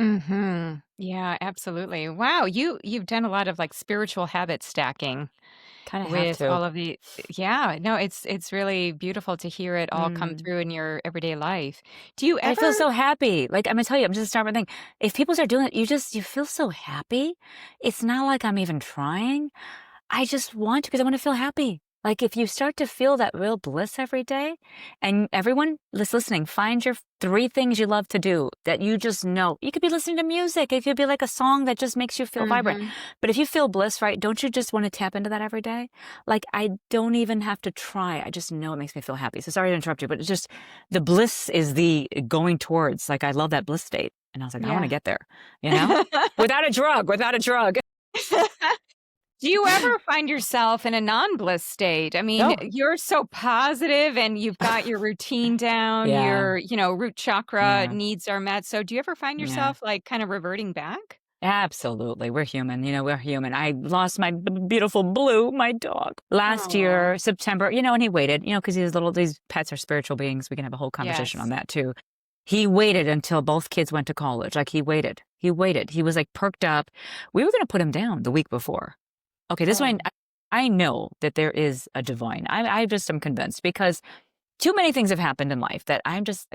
Mm-hmm. Yeah, absolutely. Wow, you've done a lot of like spiritual habit stacking Kind of have with to. all of the yeah, no, it's really beautiful to hear it all come Mm. through in your everyday life. Do you I feel ever so happy. Like, I'm gonna tell you, I'm just starting to think, if people start doing it, you feel so happy. It's not like I'm even trying. I just want to because I want to feel happy. Like, if you start to feel that real bliss every day, and everyone that's listening, find your 3 things you love to do that you just know. You could be listening to music. It could be like a song that just makes you feel vibrant. Mhm. But if you feel bliss, right, don't you just want to tap into that every day? Like, I don't even have to try. I just know it makes me feel happy. So sorry to interrupt you, but it's just the bliss is the going towards. Like, I love that bliss state. And I was like, I want to Yeah. get there, you know? Without a drug, without a drug. Do you ever find yourself in a non-bliss state? I mean, No. you're so positive and you've got your routine down, Yeah. your root chakra Yeah. needs are met. So do you ever find Yeah. yourself like kind of reverting back? Absolutely. We're human. We're human. I lost my beautiful Blue, my dog, last Oh, year, September, and he waited, because these pets are spiritual beings. We can have a whole conversation on yes. that too. He waited until both kids went to college. Like, he waited. He waited. He was like perked up. We were going to put him down the week before. Okay, this Oh. one, I know that there is a divine. I just am convinced because too many things have happened in life that I'm just,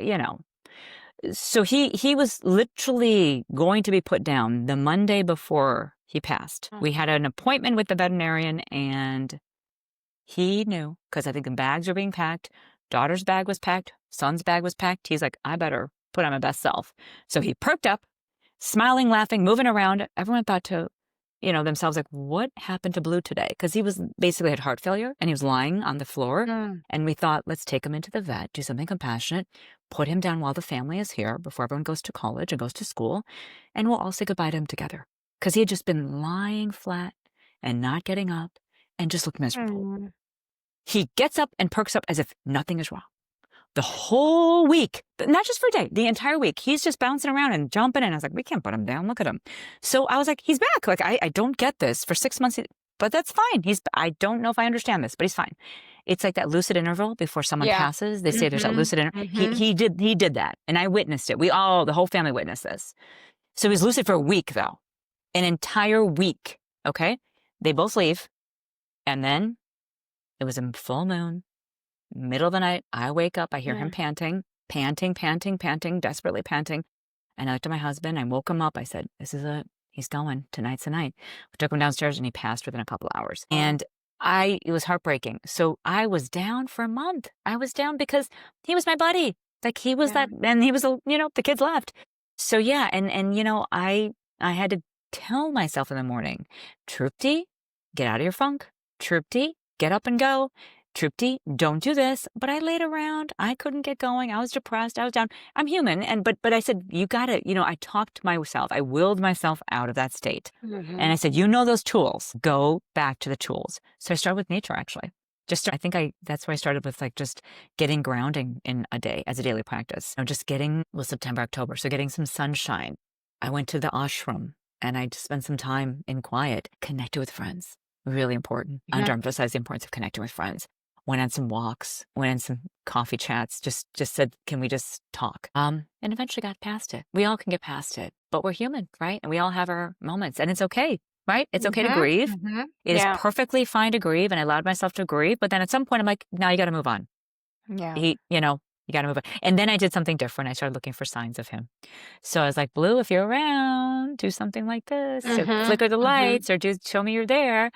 so he was literally going to be put down the Monday before he passed. Oh. We had an appointment with the veterinarian, and he knew, because I think the bags were being packed. Daughter's bag was packed. Son's bag was packed. He's like, I better put on my best self. So he perked up, smiling, laughing, moving around. Everyone thought to, themselves, like, what happened to Blue today? Because he was basically had heart failure and he was lying on the floor. Mm. And we thought, let's take him into the vet, do something compassionate, put him down while the family is here before everyone goes to college and goes to school. And we'll all say goodbye to him together. Because he had just been lying flat and not getting up and just looked miserable. Mm. He gets up and perks up as if nothing is wrong. The whole week, not just for a day, the entire week, he's just bouncing around and jumping. And I was like, we can't put him down. Look at him. So I was like, he's back. Like, I don't get this for 6 months, but that's fine. I don't know if I understand this, but he's fine. It's like that lucid interval before someone Yeah. passes. They say there's that Mhm. lucid interval. Mhm. He did that. And I witnessed it. The whole family witnessed this. So he's lucid for a week though, an entire week. Okay. They both leave. And then it was a full moon. Middle of the night, I wake up, I hear him Yeah. panting, panting, panting, panting, desperately panting. And I looked at my husband, I woke him up. I said, this is it. He's going. Tonight's the night. We took him downstairs and he passed within a couple of hours. Oh. And it was heartbreaking. So I was down for a month. I was down because he was my buddy. Like, he was Yeah. that, and he was, the kids left. So yeah, and I had to tell myself in the morning, Trupti, get out of your funk. Trupti, get up and go. Trupti, don't do this. But I laid around. I couldn't get going. I was depressed. I was down. I'm human. But I said, you got it. I talked to myself. I willed myself out of that state. And I Mhm. said, those tools. Go back to the tools. So I started with nature, actually. That's where I started with, like, just getting grounding in a day as a daily practice. Just getting, September, October. So getting some sunshine. I went to the ashram and I just spent some time in quiet, connected with friends. Really important. Yeah. Underemphasize the importance of connecting with friends. Went on some walks, went on some coffee chats, just said, can we just talk? And eventually got past it. We all can get past it, but we're human, right? And we all have our moments, and it's okay, right? It's okay to Mhm. grieve. Mhm. It is Yeah. perfectly fine to grieve, and I allowed myself to grieve, but then at some point I'm like, now you got to move on. Yeah. He, You got to move on. And then I did something different. I started looking for signs of him. So I was like, Blue, if you're around, do something like this. So Mhm. flicker the Mhm. lights or do show me you're there.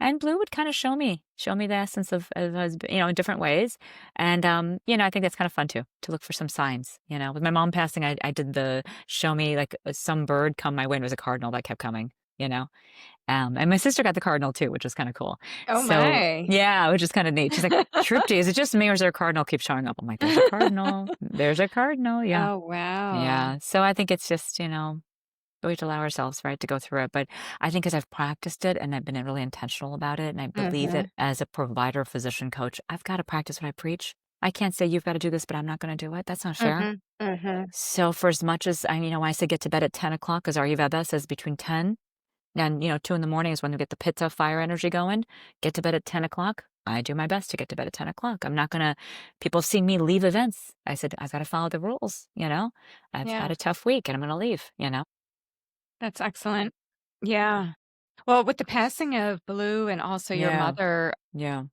And Blue would kind of show me the essence of husband, in different ways. And, I think that's kind of fun too, to look for some signs. With my mom passing, I did the show me like some bird come my way, and it was a cardinal that kept coming, you know? And my sister got the cardinal too, which was kind of cool. Oh So my. yeah, which is kind of neat. She's like, Trupti, is it just me or is there a cardinal keep showing up? I'm like, there's a cardinal. There's a cardinal. Yeah. Oh, wow. Yeah. So I think it's just, we have to allow ourselves, right, to go through it. But I think as I've practiced it and I've been really intentional about it, and I believe that Mhm. as a provider, physician, coach, I've got to practice what I preach. I can't say you've got to do this, but I'm not going to do it. That's not fair. Mhm. Mhm. So for as much as when I say get to bed at 10 o'clock, because Ayurveda says between 10 and 2 in the morning is when we get the pitta fire energy going. Get to bed at 10 o'clock. I do my best to get to bed at 10 o'clock. I'm not going to, people have seen me leave events. I said, I've got to follow the rules. I've had Yeah, a tough week and I'm going to leave. that's excellent. Yeah. Well, with the passing of Blue and also your Yeah. mother, Yeah.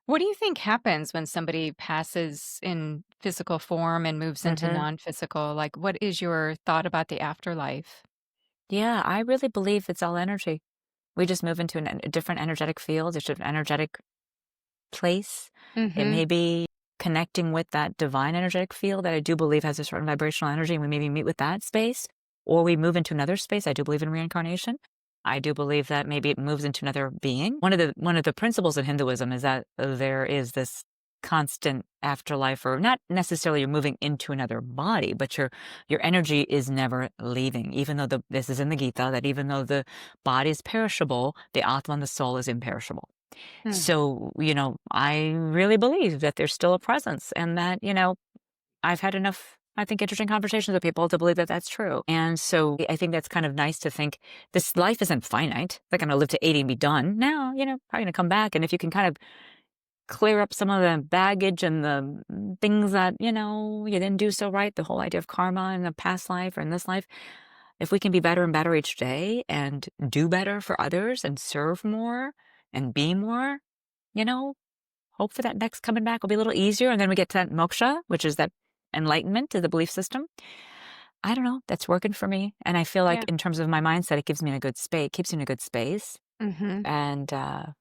what do you think happens when somebody passes in physical form and moves into hmm non-physical? Like, what is your thought about the afterlife? Yeah. I really believe it's all energy. We just move into a different energetic field, it's an energetic place. It Mhm. may be connecting with that divine energetic field that I do believe has a certain vibrational energy, and we maybe meet with that space, or we move into another space. I do believe in reincarnation. I do believe that maybe it moves into another being. One of the principles in Hinduism is that there is this constant afterlife, or not necessarily you're moving into another body, but your energy is never leaving. Even though this is in the Gita, that even though the body is perishable, the Atma and the soul is imperishable. Mm. So, I really believe that there's still a presence, and that, I've had enough, I think, interesting conversations with people to believe that that's true. And so I think that's kind of nice to think this life isn't finite. Like I'm going to live to 80 and be done. Now, probably going to come back. And if you can kind of clear up some of the baggage and the things that, you didn't do so right, the whole idea of karma in the past life or in this life, if we can be better and better each day and do better for others and serve more and be more, you know, hope for that next coming back will be a little easier. And then we get to that moksha, which is that enlightenment to the belief system. I don't know. That's working for me. And I feel like Yeah. in terms of my mindset, it gives me in a good space, keeps me in a good space. Mhm. And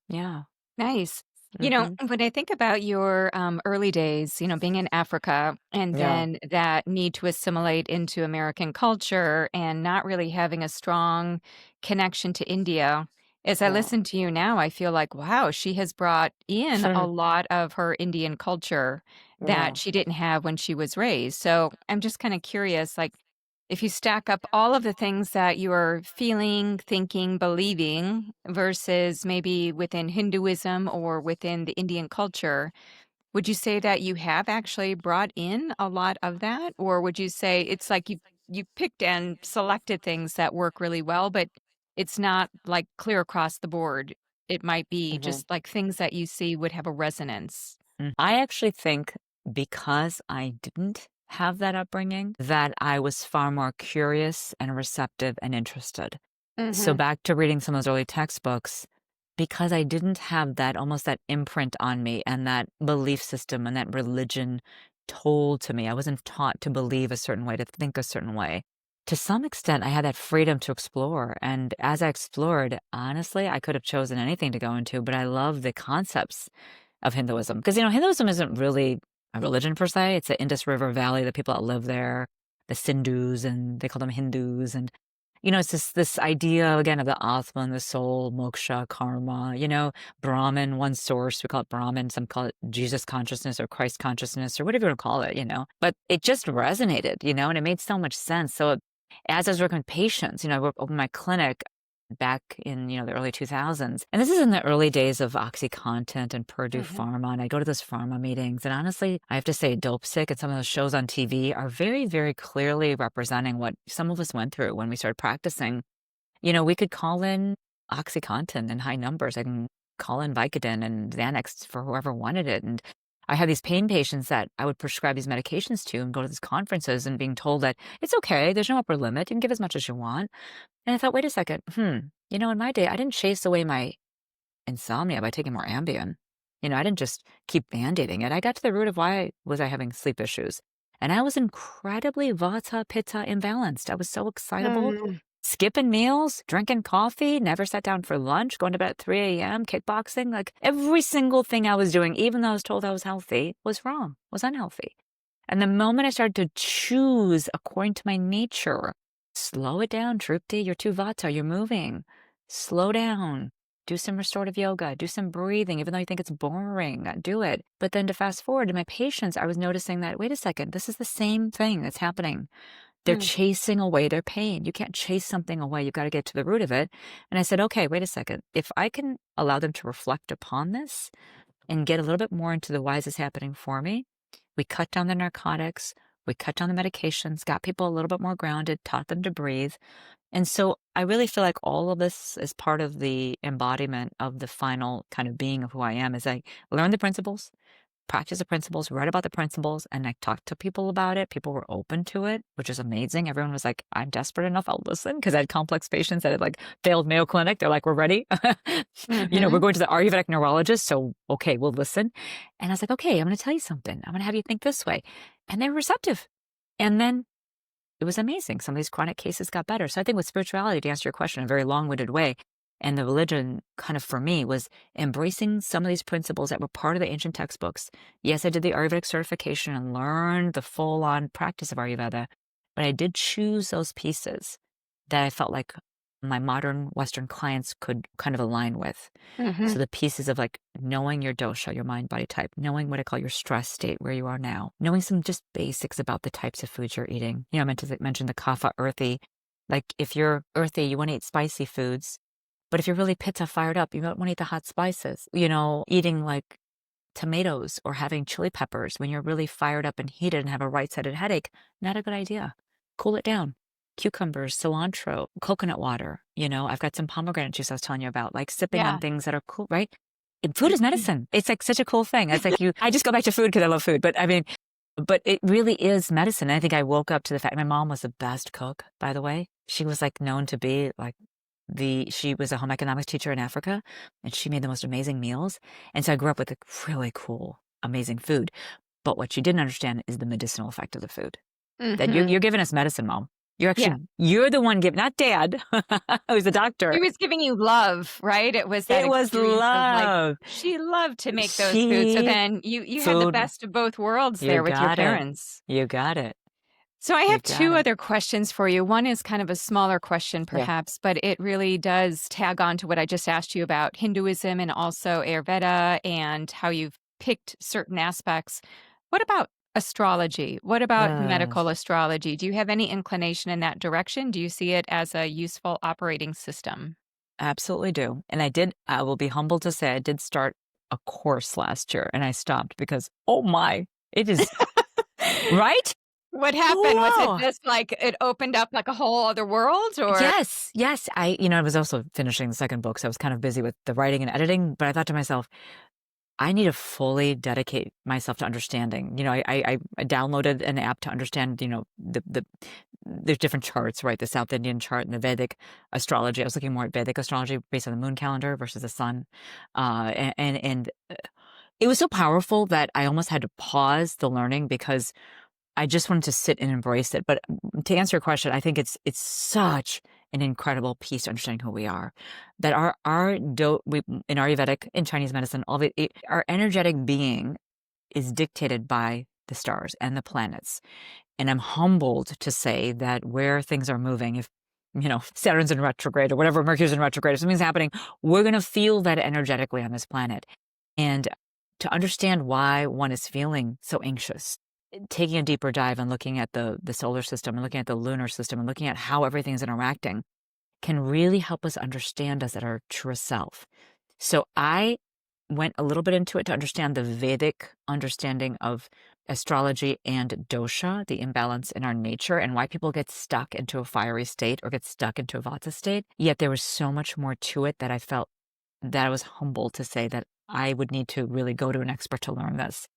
yeah. Nice. hmm When I think about your early days, being in Africa and Yeah. then that need to assimilate into American culture and not really having a strong connection to India, as I Yeah. listen to you now, I feel like, wow, she has brought in a lot of her Indian culture that yeah. she didn't have when she was raised. So I'm just kind of curious, like, if you stack up all of the things that you are feeling, thinking, believing versus maybe within Hinduism or within the Indian culture, would you say that you have actually brought in a lot of that? Or would you say it's like you picked and selected things that work really well, but it's not like clear across the board? It might be hmm just like things that you see would have a resonance. I actually think because I didn't have that upbringing, that I was far more curious and receptive and interested. So Mhm. back to reading some of those early textbooks, because I didn't have that almost that imprint on me and that belief system and that religion told to me. I wasn't taught to believe a certain way, to think a certain way. To some extent, I had that freedom to explore. And as I explored, honestly, I could have chosen anything to go into, but I love the concepts of Hinduism. Because, Hinduism isn't really a religion per se. It's the Indus River Valley, the people that live there, the Sindhus, and they call them Hindus. And it's this idea again of the Atma and the soul, moksha, karma, Brahman, one source, we call it Brahman, some call it Jesus consciousness or Christ consciousness or whatever you want to call it. But it just resonated, and it made so much sense. So as I was working with patients, I opened my clinic back in, the early 2000s. And this is in the early days of OxyContin and Purdue Mhm. Pharma. And I go to those pharma meetings. And honestly, I have to say, Dope Sick and some of those shows on TV are very, very clearly representing what some of us went through when we started practicing. We could call in OxyContin in high numbers. I can call in Vicodin and Xanax for whoever wanted it. And I had these pain patients that I would prescribe these medications to and go to these conferences and being told that it's okay, there's no upper limit, you can give as much as you want. And I thought, wait a second, in my day, I didn't chase away my insomnia by taking more Ambien. I didn't just keep band-aiding it. I got to the root of why was I having sleep issues. And I was incredibly vata pitta imbalanced. I was so excitable, Mm. skipping meals, drinking coffee, never sat down for lunch, going to bed at 3 a.m., kickboxing. Like every single thing I was doing, even though I was told I was healthy, was wrong, was unhealthy. And the moment I started to choose according to my nature, slow it down, Trupti, you're too vata, you're moving. Slow down. Do some restorative yoga, do some breathing, even though you think it's boring, do it. But then to fast forward to my patients, I was noticing that, wait a second, this is the same thing that's happening. They're Mm. chasing away their pain. You can't chase something away. You've got to get to the root of it. And I said, okay, wait a second. If I can allow them to reflect upon this and get a little bit more into the why is this happening for me, we cut down the narcotics, we cut down the medications, got people a little bit more grounded, taught them to breathe. And so I really feel like all of this is part of the embodiment of the final kind of being of who I am, is I learn the principles, practice the principles, write about the principles, and I talked to people about it. People were open to it, which is amazing. Everyone was like, I'm desperate enough, I'll listen, because I had complex patients that had like failed Mayo Clinic. They're like, we're ready. We're going to the Ayurvedic neurologist, so okay, we'll listen. And I was like, okay, I'm going to tell you something. I'm going to have you think this way. And they're receptive. And then it was amazing. Some of these chronic cases got better. So I think with spirituality, to answer your question in a very long-winded way, and the religion kind of for me was embracing some of these principles that were part of the ancient textbooks. Yes, I did the Ayurvedic certification and learned the full-on practice of Ayurveda, but I did choose those pieces that I felt like my modern Western clients could kind of align with. Mhm. So the pieces of like knowing your dosha, your mind body type, knowing what I call your stress state, where you are now, knowing some just basics about the types of foods you're eating. I mentioned the kapha earthy. Like if you're earthy, you want to eat spicy foods. But if you're really pitta fired up, you don't want to eat the hot spices. Eating like tomatoes or having chili peppers when you're really fired up and heated and have a right-sided headache, not a good idea. Cool it down. Cucumbers, cilantro, coconut water. I've got some pomegranate juice I was telling you about, like sipping on Yeah. things that are cool, right? And food is medicine. It's like such a cool thing. It's like I just go back to food because I love food. But I mean, but it really is medicine. I think I woke up to the fact my mom was the best cook, by the way. She was like known to be like she was a home economics teacher in Africa, and she made the most amazing meals. And so I grew up with really cool, amazing food. But what she didn't understand is the medicinal effect of the food. That Mhm. you're giving us medicine, Mom. Yeah. You're the one giving, not Dad, who's a He doctor. was giving you love, right? It was that It was experience of like, love. she loved to make those foods. So She then you had the food. best of both worlds You there with your got it. parents. You got it. So I You have got two it. other questions for you. One is kind of a smaller question, Yeah. perhaps, but it really does tag on to what I just asked you about Hinduism and also Ayurveda and how you've picked certain aspects. What about astrology? What about Uh, medical astrology? Do you have any inclination in that direction? Do you see it as a useful operating system? Absolutely do. And I will be humbled to say I did start a course last year and I stopped because, oh my, it is, right? What happened? Was it Whoa. just like it opened up like a whole other world or Yes, yes. I was also finishing the second book, so I was kind of busy with the writing and editing, but I thought to myself, I need to fully dedicate myself to understanding. I downloaded an app to understand, there's different charts, right? The South Indian chart and the Vedic astrology. I was looking more at Vedic astrology based on the moon calendar versus the sun. And it was so powerful that I almost had to pause the learning because I just wanted to sit and embrace it. But to answer your question, I think it's such an incredible piece to understanding who we are. That in Ayurvedic, in Chinese medicine, our energetic being is dictated by the stars and the planets. And I'm humbled to say that where things are moving, if Saturn's in retrograde or whatever, Mercury's in retrograde, if something's happening, we're going to feel that energetically on this planet. And to understand why one is feeling so anxious, taking a deeper dive and looking at the solar system and looking at the lunar system and looking at how everything's interacting can really help us understand us at our truest self. So I went a little bit into it to understand the Vedic understanding of astrology and dosha, the imbalance in our nature, and why people get stuck into a fiery state or get stuck into a vata state. Yet there was so much more to it that I felt that I was humbled to say that I would need to really go to an expert to learn this.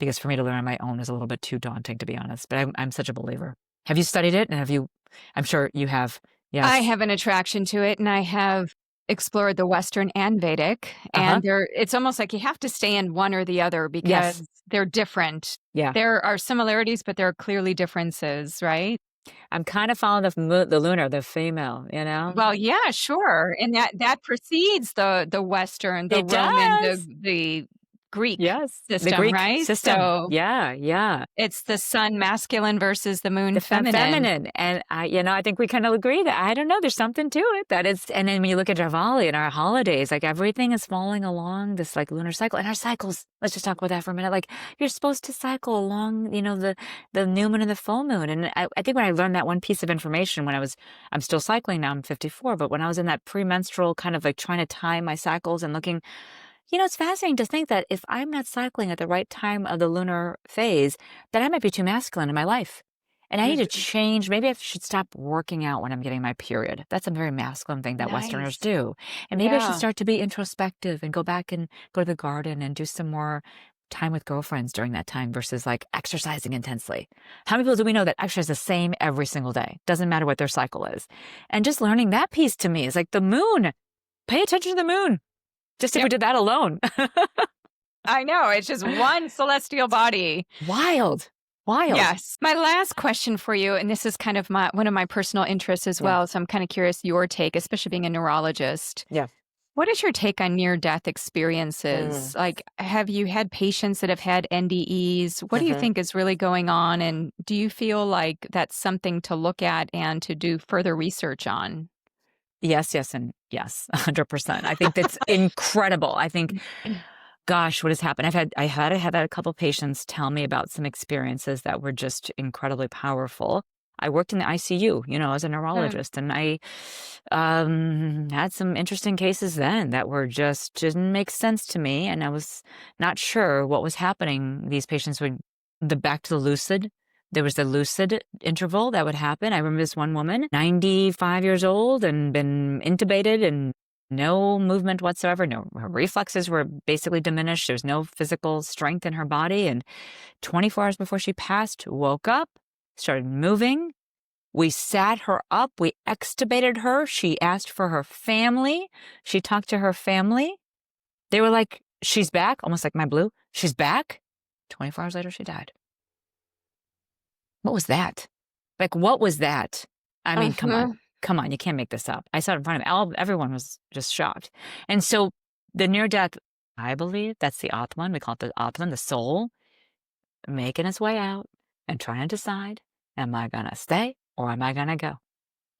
Because for me to learn on my own is a little bit too daunting, to be honest. But I'm such a believer. Have you studied it? And I'm sure you have. I Yes. have an attraction to it and I have explored the Western and Vedic, Uh-huh. and it's almost like you have to stay in one or the other because Yes. they're different. Yeah. There are similarities, but there are clearly differences, right? I'm kind of following the lunar, the female, you know? Well, yeah, sure, and that precedes the Western, the It Roman, does. the Greek Yes. The system, Greek right? system. So, Yeah, yeah. it's the sun masculine versus the moon The feminine. feminine, and I think we kind of agree that I don't know, there's something to it that is. And then when you look at Diwali and our holidays, like everything is falling along this like lunar cycle, and our cycles. Let's just talk about that for a minute. Like you're supposed to cycle along, the new moon and the full moon. And I think when I learned that one piece of information I'm still cycling now. I'm 54, but when I was in that premenstrual kind of like trying to time my cycles and looking. It's fascinating to think that if I'm not cycling at the right time of the lunar phase, that I might be too masculine in my life. And I need to Mhm. change. Maybe I should stop working out when I'm getting my period. That's a very masculine thing that Westerners Nice. do. And maybe I should Yeah. start to be introspective and go back and go to the garden and do some more time with girlfriends during that time versus like exercising intensely. How many people do we know that exercise the same every single day? Doesn't matter what their cycle is. And just learning that piece to me is like the moon. Pay attention to the moon. Just if we Yep. did that alone. I know, it's just one celestial body. Wild. Wild. Yes. My last question for you, and this is kind of one of my personal interests as Yeah. well, so I'm kind of curious your take, especially being a neurologist. Yeah. What is your take on near-death Mm. experiences? Like, have you had patients that have had NDEs? What do you Mhm. think is really going on, and do you feel like that's something to look at and to do further research on? Yes, yes, and yes, 100%. I think that's incredible. I think, gosh, what has happened? I had a couple patients tell me about some experiences that were just incredibly powerful. I worked in the ICU, as a Mm, neurologist, and I had some interesting cases then that were just didn't make sense to me, and I was not sure what was happening. These patients would the back to the lucid. There was the lucid interval that would happen. I remember this one woman, 95 years old and been intubated and no movement whatsoever. No, her reflexes were basically diminished. There was no physical strength in her body. And 24 hours before she passed, woke up, started moving. We sat her up. We extubated her. She asked for her family. She talked to her family. They were like, she's back, almost like my blue. She's back. 24 hours later, she died. What was that? Like, what was that? I mean, come on. uh-huh. Come on, you can't make this up. I saw it in front of me. Everyone was just shocked. And so the near death, I believe that's the Atman. We call it the Atman, the soul, making its way out and trying to decide, am I going to stay or am I going to go?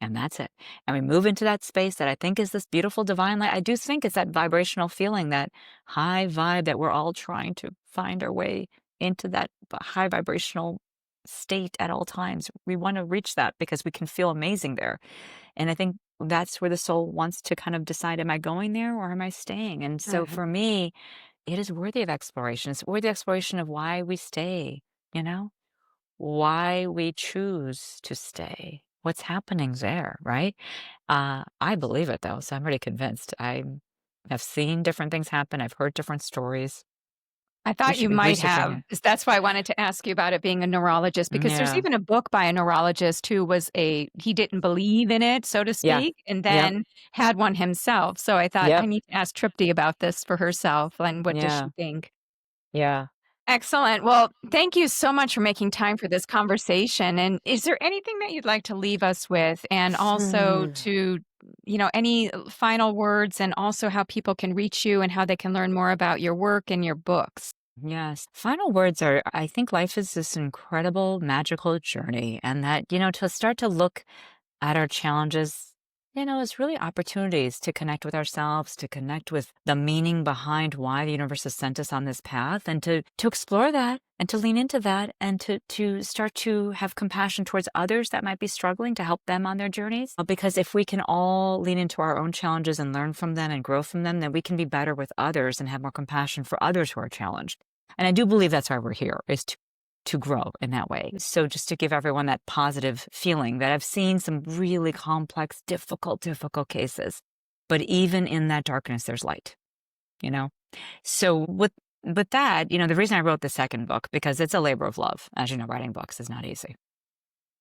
And that's it. And we move into that space that I think is this beautiful divine light. I do think it's that vibrational feeling, that high vibe that we're all trying to find our way into, that high vibrational state at all times. We want to reach that because we can feel amazing there. And I think that's where the soul wants to kind of decide, am I going there or am I staying? And so Mhm. for me, it is worthy of exploration. It's worthy of exploration of why we stay, you know? Why we choose to stay, what's happening there, right? I believe it though, so I'm pretty convinced. I have seen different things happen. I've heard different stories. I We thought you should be might researching have. it. That's why I wanted to ask you about it being a neurologist, because there's Yeah, even a book by a neurologist who he didn't believe in it, so to yeah, speak, and yep, then had one himself. So I thought I yep, need to ask Tripti about this for herself, and what does she yeah, think? yeah. Excellent. Well, thank you so much for making time for this conversation. And is there anything that you'd like to leave us with? And also Hmm. to, any final words, and also how people can reach you and how they can learn more about your work and your books? Yes. Final words are, I think life is this incredible, magical journey, and that, to start to look at our challenges, it's really opportunities to connect with ourselves, to connect with the meaning behind why the universe has sent us on this path, and to explore that and to lean into that and to start to have compassion towards others that might be struggling, to help them on their journeys. Because if we can all lean into our own challenges and learn from them and grow from them, then we can be better with others and have more compassion for others who are challenged. And I do believe that's why we're here, is to grow in that way. So just to give everyone that positive feeling that I've seen some really complex, difficult cases, but even in that darkness, there's light, you know? So with that, the reason I wrote the second book, because it's a labor of love. As you know, writing books is not easy.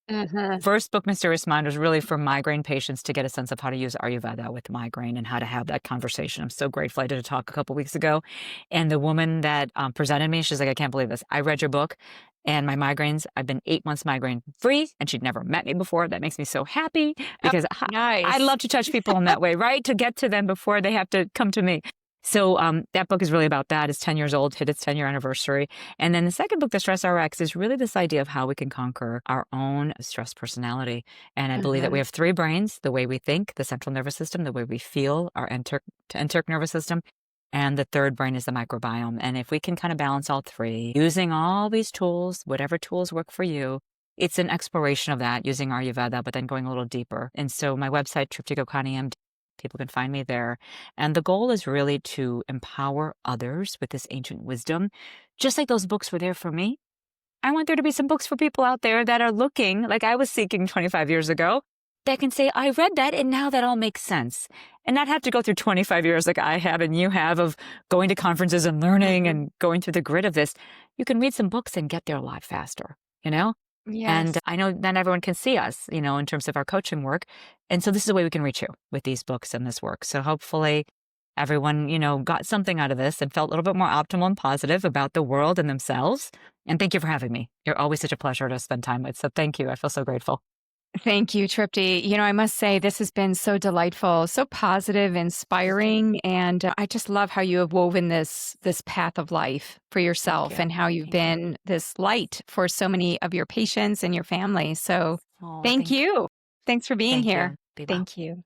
Mhm. First book, Mysterious Mind, was really for migraine patients to get a sense of how to use Ayurveda with migraine and how to have that conversation. I'm so grateful. I did a talk a couple weeks ago, and the woman that presented me, she's like, I can't believe this. I read your book, and my migraines, I've been 8 months migraine free, and she'd never met me before. That makes me so happy Oh, because I nice. love to touch people in that way, right? To get to them before they have to come to me. So that book is really about that. It's 10 years old, hit its 10-year anniversary. And then the second book, The Stress RX, is really this idea of how we can conquer our own stress personality. And I believe that we Mhm. have three brains: the way we think, the central nervous system, the way we feel, our enteric nervous system. And the third brain is the microbiome. And if we can kind of balance all three, using all these tools, whatever tools work for you, it's an exploration of that using Ayurveda, but then going a little deeper. And so my website, Trupti Gokani MD, people can find me there. And the goal is really to empower others with this ancient wisdom. Just like those books were there for me, I want there to be some books for people out there that are looking like I was seeking 25 years ago that can say, I read that and now that all makes sense. And not have to go through 25 years like I have and you have of going to conferences and learning Mhm. and going through the grid of this. You can read some books and get there a lot faster, you know? And Yes. I know not everyone can see us, in terms of our coaching work. And so this is a way we can reach you with these books and this work. So hopefully everyone, got something out of this and felt a little bit more optimal and positive about the world and themselves. And thank you for having me. You're always such a pleasure to spend time with. So thank you. I feel so grateful. Thank you, Tripti. I must say this has been so delightful, so positive, inspiring, and I just love how you have woven this path of life for Thank yourself you. and how you've Thank you. been this light for so many of your patients and your family. So, Oh, thank thank you. you. Thanks for being Thank here. you. Be well. Thank you.